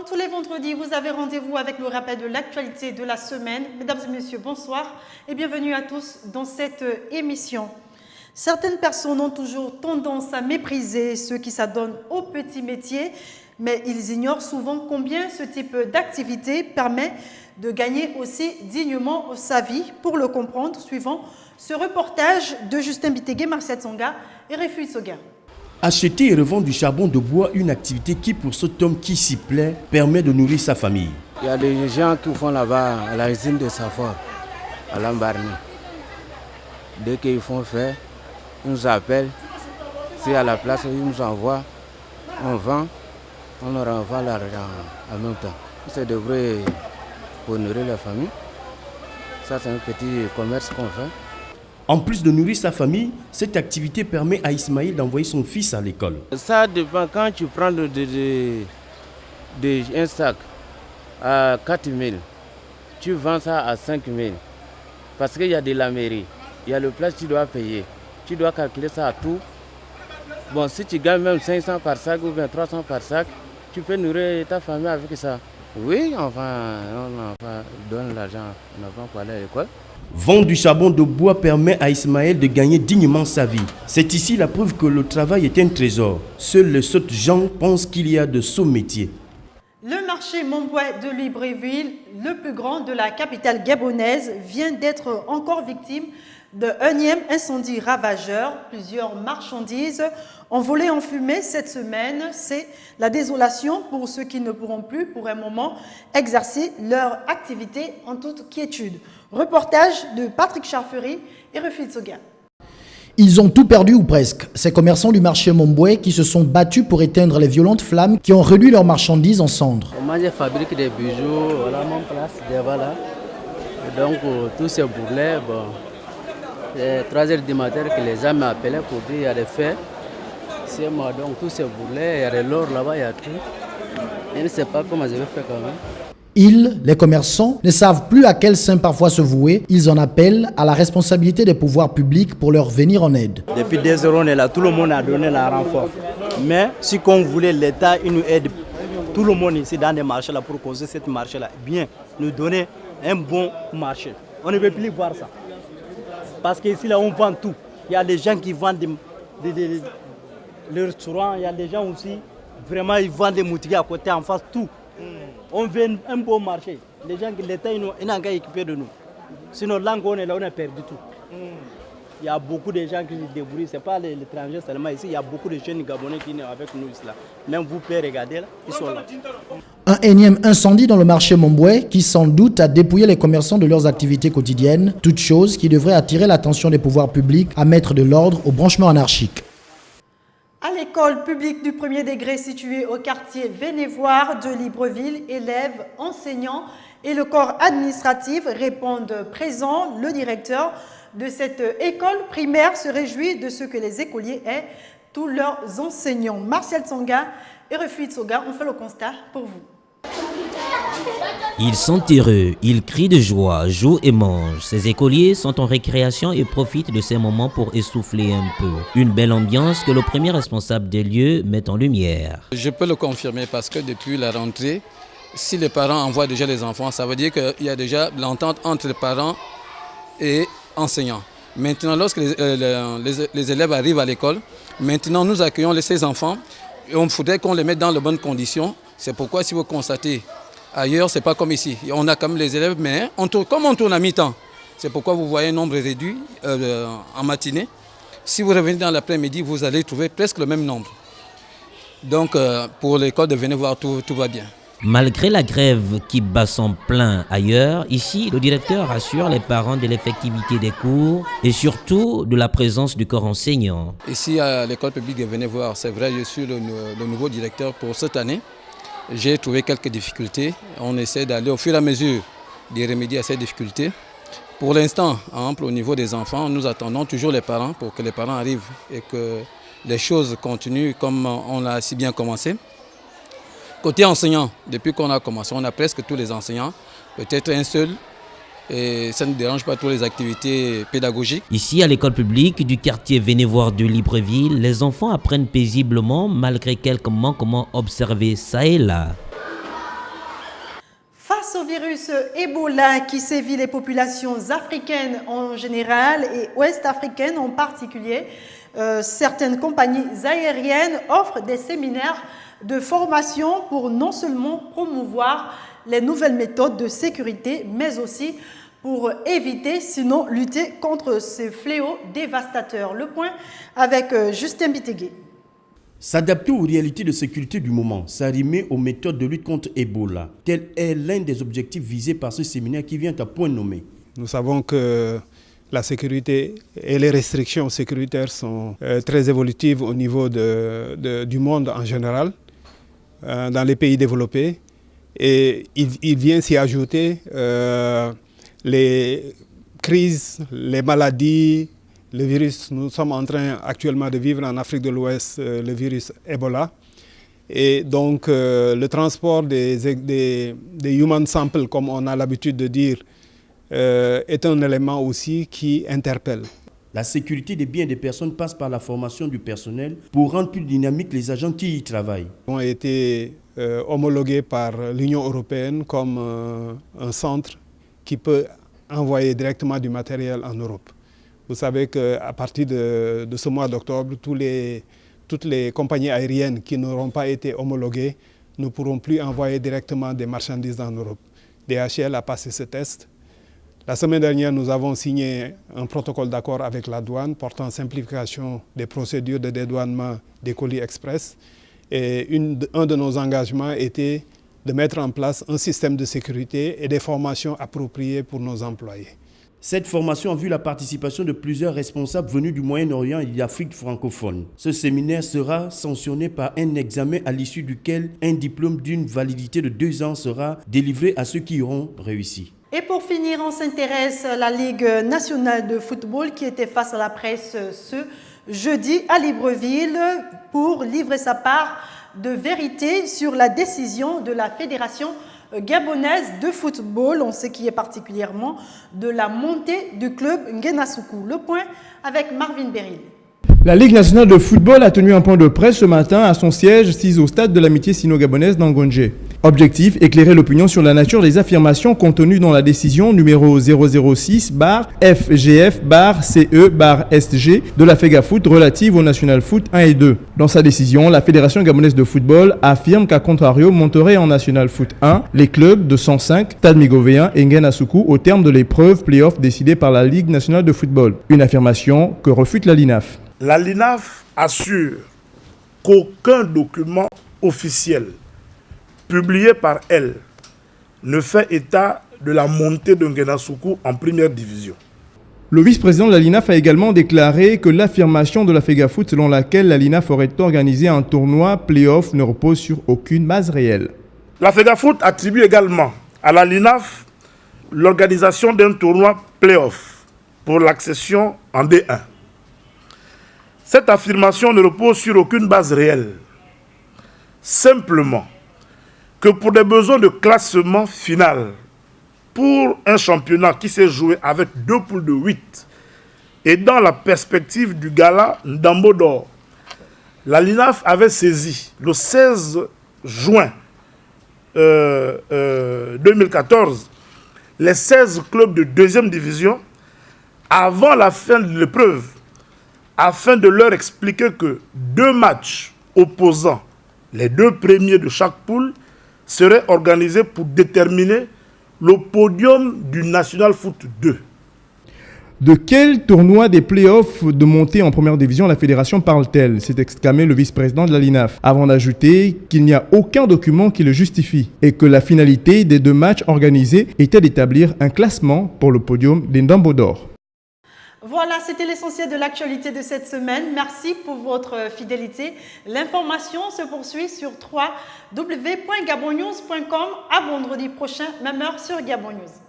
tous les vendredis, vous avez rendez-vous avec le rappel de l'actualité de la semaine. Mesdames et messieurs, bonsoir et bienvenue à tous dans cette émission. Certaines personnes ont toujours tendance à mépriser ceux qui s'adonnent au petit métier, mais ils ignorent souvent combien ce type d'activité permet de gagner aussi dignement sa vie. Pour le comprendre, suivant ce reportage de Justin Bitegué, Marcel Tsonga et Refuy Soga. Acheter et revendre du charbon de bois, une activité qui, pour cet homme qui s'y plaît, permet de nourrir sa famille. Il y a des gens qui font là-bas à la usine de Safor, à Lambarny. Dès qu'ils font faire, ils nous appellent. Si à la place, ils nous envoient, on vend, on leur envoie l'argent en même temps. C'est de vrai pour nourrir la famille. Ça, c'est un petit commerce qu'on fait. En plus de nourrir sa famille, cette activité permet à Ismaël d'envoyer son fils à l'école. Ça dépend quand tu prends un sac à 4 000, tu vends ça à 5 000. Parce qu'il y a de la mairie, il y a le place que tu dois payer. Tu dois calculer ça à tout. Bon, si tu gagnes même 500 par sac ou bien 300 par sac, tu peux nourrir ta famille avec ça. Oui, on donne l'argent aux enfants pour aller à l'école. Vendre du charbon de bois permet à Ismaël de gagner dignement sa vie. C'est ici la preuve que le travail est un trésor. Seuls les sots gens pensent qu'il y a de sots métiers. Le marché Montbouet de Libreville, le plus grand de la capitale gabonaise, vient d'être encore victime d'un énième incendie ravageur. Plusieurs marchandises ont volé en fumée cette semaine. C'est la désolation pour ceux qui ne pourront plus, pour un moment, exercer leur activité en toute quiétude. Reportage de Patrick Charfery et Refuy Soga. Ils ont tout perdu ou presque. Ces commerçants du marché Montbouet qui se sont battus pour éteindre les violentes flammes qui ont réduit leurs marchandises en cendres. Moi, je fabrique des bijoux, voilà mon place, devant là. Et donc, tous ces bourrelets, bon, c'est 3 h du matin que les gens m'appelaient pour dire qu'il y a des faits. C'est moi, donc tous ces bourrelets, il y a de l'or là-bas, il y a tout. Je ne sais pas comment je vais faire quand même. Ils, les commerçants, ne savent plus à quel saint parfois se vouer. Ils en appellent à la responsabilité des pouvoirs publics pour leur venir en aide. Depuis 2 heures, on est là, tout le monde a donné la renfort. Mais si qu'on voulait, l'État, il nous aide. Tout le monde ici dans les marchés là pour causer cette marché-là, bien, nous donner un bon marché. On ne veut plus voir ça. Parce qu'ici, là, on vend tout. Il y a des gens qui vendent les restaurants, il y a des gens aussi, vraiment, ils vendent des moutiques à côté, en face, tout. On veut un beau marché. Les gens, l'État, ils n'ont qu'à équiper de nous. Sinon, là, on est là, on a perdu tout. Il y a beaucoup de gens qui se débrouillent. Ce n'est pas l'étranger seulement ici. Il y a beaucoup de jeunes Gabonais qui sont avec nous ici. Là. Même vous pouvez regarder, là, ils sont là. Un énième incendie dans le marché Montbouet qui sans doute a dépouillé les commerçants de leurs activités quotidiennes. Toute chose qui devrait attirer l'attention des pouvoirs publics à mettre de l'ordre au branchement anarchique. À l'école publique du premier degré située au quartier Vénévoire de Libreville, élèves, enseignants et le corps administratif répondent présents. Le directeur de cette école primaire se réjouit de ce que les écoliers aient tous leurs enseignants. Marcel Tsonga et Refuy Soga ont fait le constat pour vous. Ils sont heureux, ils crient de joie, jouent et mangent. Ces écoliers sont en récréation et profitent de ces moments pour essouffler un peu. Une belle ambiance que le premier responsable des lieux met en lumière. Je peux le confirmer parce que depuis la rentrée, si les parents envoient déjà les enfants, ça veut dire qu'il y a déjà l'entente entre les parents et enseignants. Maintenant, lorsque les élèves arrivent à l'école, maintenant nous accueillons ces enfants et on faudrait qu'on les mette dans de bonnes conditions. C'est pourquoi si vous constatez, ailleurs, ce n'est pas comme ici. On a quand même les élèves, mais comme on tourne à mi-temps, c'est pourquoi vous voyez un nombre réduit en matinée. Si vous revenez dans l'après-midi, vous allez trouver presque le même nombre. Donc, pour l'école de Vénévoire, tout va bien. Malgré la grève qui bat son plein ailleurs, ici, le directeur rassure les parents de l'effectivité des cours et surtout de la présence du corps enseignant. Ici, à l'école publique de Vénévoire, c'est vrai, je suis le nouveau directeur pour cette année. J'ai trouvé quelques difficultés. On essaie d'aller au fur et à mesure de remédier à ces difficultés. Pour l'instant, au niveau des enfants, nous attendons toujours les parents pour que les parents arrivent et que les choses continuent comme on l'a si bien commencé. Côté enseignant, depuis qu'on a commencé, on a presque tous les enseignants, peut-être un seul. Et ça ne dérange pas toutes les activités pédagogiques. Ici, à l'école publique du quartier Vénévoire de Libreville, les enfants apprennent paisiblement malgré quelques manquements observés ça et là. Face au virus Ebola qui sévit les populations africaines en général et ouest-africaines en particulier, certaines compagnies aériennes offrent des séminaires de formation pour non seulement promouvoir les nouvelles méthodes de sécurité, mais aussi pour éviter, sinon lutter contre ces fléaux dévastateurs. Le point avec Justin Bitégué. S'adapter aux réalités de sécurité du moment, s'arrimer aux méthodes de lutte contre Ebola, tel est l'un des objectifs visés par ce séminaire qui vient à point nommé. Nous savons que la sécurité et les restrictions sécuritaires sont très évolutives au niveau du monde en général, dans les pays développés. Et il vient s'y ajouter les crises, les maladies, le virus. Nous sommes en train actuellement de vivre en Afrique de l'Ouest le virus Ebola. Et donc le transport des human samples, comme on a l'habitude de dire, est un élément aussi qui interpelle. La sécurité des biens des personnes passe par la formation du personnel pour rendre plus dynamiques les agents qui y travaillent. Ils ont été homologués par l'Union européenne comme un centre qui peut envoyer directement du matériel en Europe. Vous savez qu'à partir de ce mois d'octobre, toutes les compagnies aériennes qui n'auront pas été homologuées ne pourront plus envoyer directement des marchandises en Europe. DHL a passé ce test. La semaine dernière, nous avons signé un protocole d'accord avec la douane portant simplification des procédures de dédouanement des colis express. Et un de nos engagements était de mettre en place un système de sécurité et des formations appropriées pour nos employés. Cette formation a vu la participation de plusieurs responsables venus du Moyen-Orient et d'Afrique francophone. Ce séminaire sera sanctionné par un examen à l'issue duquel un diplôme d'une validité de 2 ans sera délivré à ceux qui y auront réussi. Et pour finir, on s'intéresse à la Ligue nationale de football qui était face à la presse ce jeudi à Libreville pour livrer sa part de vérité sur la décision de la Fédération gabonaise de football, on sait qui est particulièrement de la montée du club Nguenasoukou. Le point avec Marvin Beryl. La Ligue nationale de football a tenu un point de presse ce matin à son siège situé au stade de l'amitié sino-gabonaise d'Angonje. Objectif, éclairer l'opinion sur la nature des affirmations contenues dans la décision numéro 006-FGF-CE-SG de la FEGAFOOT relative au National Foot 1 et 2. Dans sa décision, la Fédération gabonaise de football affirme qu'à contrario monterait en National Foot 1 les clubs de 105, Stade Migovéen et Nguenasoukou au terme de l'épreuve play-off décidée par la Ligue nationale de football. Une affirmation que refute la LINAF. La LINAF assure qu'aucun document officiel publié par elle ne fait état de la montée de Nguenasoukou en première division. Le vice-président de la LINAF a également déclaré que l'affirmation de la FEGAFOOT selon laquelle la LINAF aurait organisé un tournoi play-off ne repose sur aucune base réelle. La FEGAFOOT attribue également à la LINAF l'organisation d'un tournoi play-off pour l'accession en D1. Cette affirmation ne repose sur aucune base réelle. Simplement que pour des besoins de classement final, pour un championnat qui s'est joué avec 2 poules de 8 et dans la perspective du gala Ndambo d'Or, la LINAF avait saisi le 16 juin 2014 les 16 clubs de 2e division avant la fin de l'épreuve afin de leur expliquer que 2 matchs opposant les 2 premiers de chaque poule seraient organisés pour déterminer le podium du National Foot 2. De quel tournoi des playoffs de montée en première division la fédération parle-t-elle? S'est exclamé le vice-président de la LINAF, avant d'ajouter qu'il n'y a aucun document qui le justifie et que la finalité des 2 matchs organisés était d'établir un classement pour le podium des Ndambo d'Or. Voilà, c'était l'essentiel de l'actualité de cette semaine. Merci pour votre fidélité. L'information se poursuit sur www.gabonnews.com à vendredi prochain, même heure sur Gabon News.